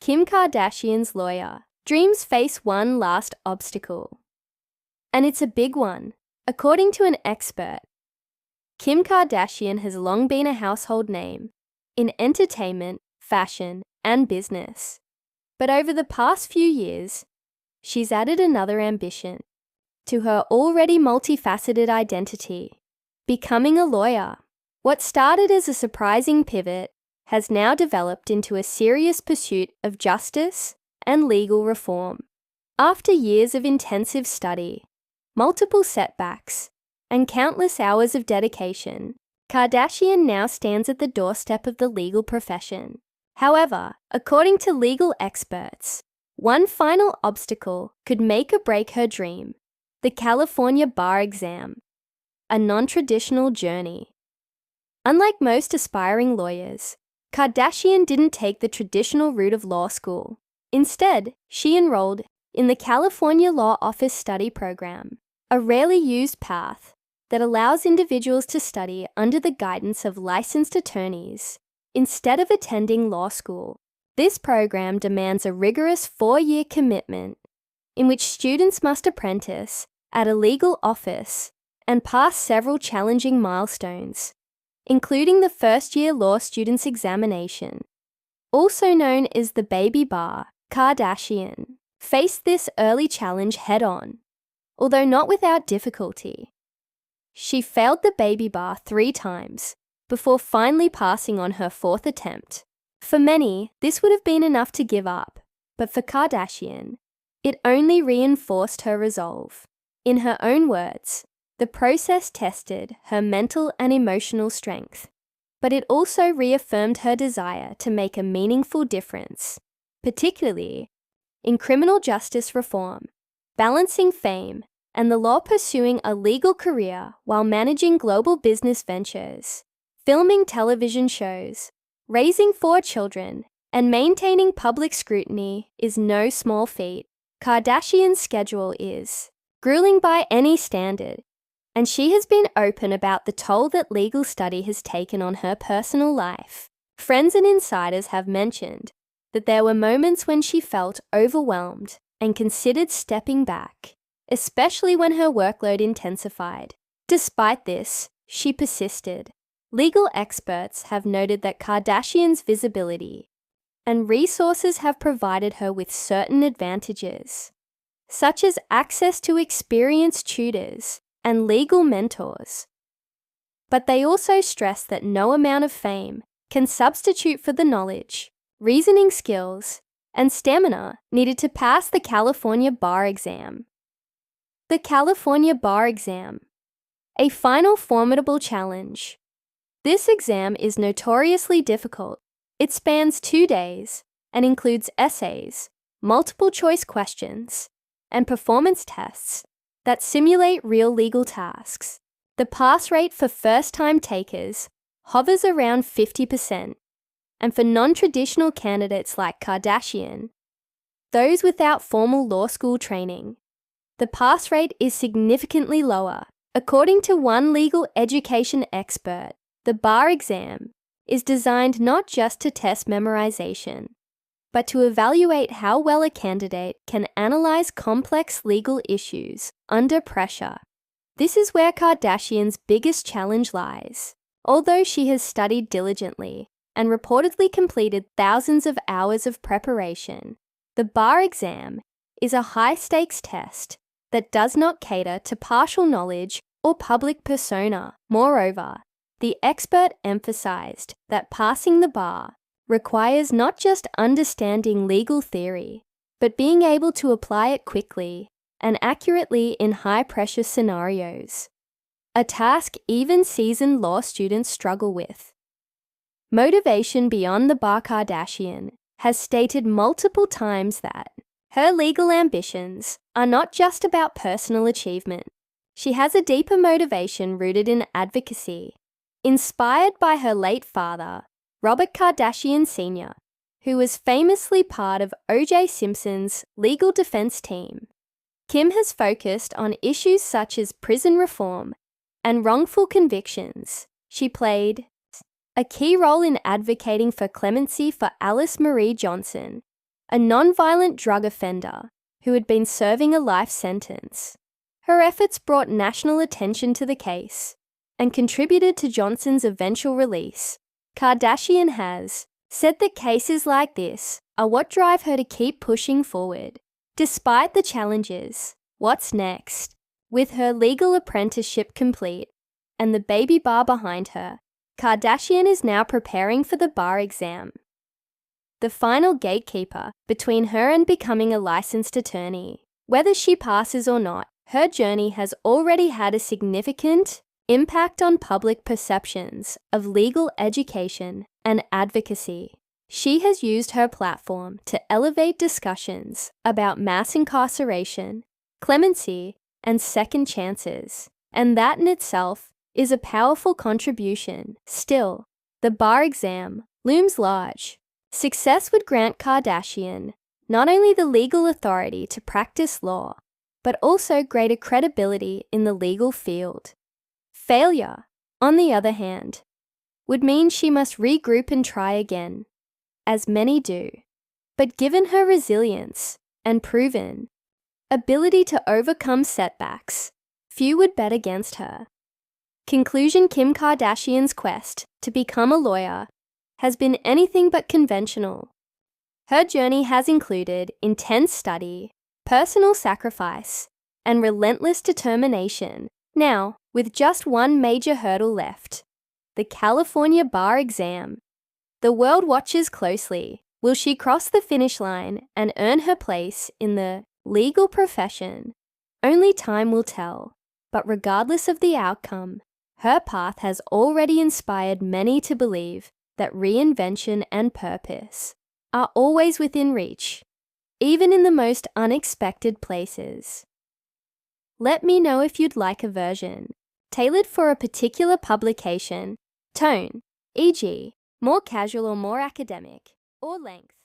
Kim Kardashian's lawyer. Dreams face one last obstacle. And it's a big one. According to an expert, Kim Kardashian has long been a household name in entertainment, fashion, and business. But over the past few years, she's added another ambition to her already multifaceted identity, becoming a lawyer. What started as a surprising pivot has now developed into a serious pursuit of justice and legal reform. After years of intensive study, multiple setbacks, and countless hours of dedication, Kardashian now stands at the doorstep of the legal profession. However, according to legal experts, one final obstacle could make or break her dream: the California bar exam, a non-traditional journey. Unlike most aspiring lawyers, Kardashian didn't take the traditional route of law school. Instead, she enrolled in the California Law Office Study Program, a rarely used path that allows individuals to study under the guidance of licensed attorneys instead of attending law school. This program demands a rigorous 4-year commitment in which students must apprentice at a legal office and pass several challenging milestones, including the first-year law student's examination. Also known as the baby bar, Kardashian faced this early challenge head-on, although not without difficulty. She failed the baby bar 3 times before finally passing on her 4th attempt. For many, this would have been enough to give up, but for Kardashian, it only reinforced her resolve. In her own words, the process tested her mental and emotional strength, but it also reaffirmed her desire to make a meaningful difference, particularly in criminal justice reform, balancing fame and the law, pursuing a legal career while managing global business ventures, filming television shows, raising 4 children, and maintaining public scrutiny is no small feat. Kardashian's schedule is grueling by any standard, and she has been open about the toll that legal study has taken on her personal life. Friends and insiders have mentioned that there were moments when she felt overwhelmed and considered stepping back, especially when her workload intensified. Despite this, she persisted. Legal experts have noted that Kardashian's visibility and resources have provided her with certain advantages, such as access to experienced tutors and legal mentors. But they also stress that no amount of fame can substitute for the knowledge, reasoning skills, and stamina needed to pass the California bar exam. The California bar exam, a final formidable challenge. This exam is notoriously difficult. It spans 2 days and includes essays, multiple choice questions, and performance tests that simulate real legal tasks. The pass rate for first-time takers hovers around 50%, and for non-traditional candidates like Kardashian, those without formal law school training, the pass rate is significantly lower. According to one legal education expert, the bar exam is designed not just to test memorization, but to evaluate how well a candidate can analyze complex legal issues under pressure. This is where Kardashian's biggest challenge lies. Although she has studied diligently and reportedly completed thousands of hours of preparation, the bar exam is a high-stakes test that does not cater to partial knowledge or public persona. Moreover, the expert emphasized that passing the bar requires not just understanding legal theory, but being able to apply it quickly and accurately in high-pressure scenarios, a task even seasoned law students struggle with. Motivation beyond the bar. Kardashian has stated multiple times that her legal ambitions are not just about personal achievement. She has a deeper motivation rooted in advocacy, inspired by her late father, Robert Kardashian Sr., who was famously part of O.J. Simpson's legal defense team. Kim has focused on issues such as prison reform and wrongful convictions. She played a key role in advocating for clemency for Alice Marie Johnson, a non-violent drug offender who had been serving a life sentence. Her efforts brought national attention to the case and contributed to Johnson's eventual release. Kardashian has said that cases like this are what drive her to keep pushing forward. Despite the challenges, what's next? With her legal apprenticeship complete and the baby bar behind her, Kardashian is now preparing for the bar exam, the final gatekeeper between her and becoming a licensed attorney. Whether she passes or not, her journey has already had a significant impact on public perceptions of legal education and advocacy. She has used her platform to elevate discussions about mass incarceration, clemency, and second chances, and that in itself is a powerful contribution. Still, the bar exam looms large. Success would grant Kardashian not only the legal authority to practice law, but also greater credibility in the legal field. Failure, on the other hand, would mean she must regroup and try again, as many do. But given her resilience and proven ability to overcome setbacks, few would bet against her. Conclusion: Kim Kardashian's quest to become a lawyer has been anything but conventional. Her journey has included intense study, personal sacrifice, and relentless determination. Now, with just one major hurdle left, the California bar exam, the world watches closely. Will she cross the finish line and earn her place in the legal profession? Only time will tell. But regardless of the outcome, her path has already inspired many to believe that reinvention and purpose are always within reach, even in the most unexpected places. Let me know if you'd like a version tailored for a particular publication, tone, e.g., more casual or more academic, or length.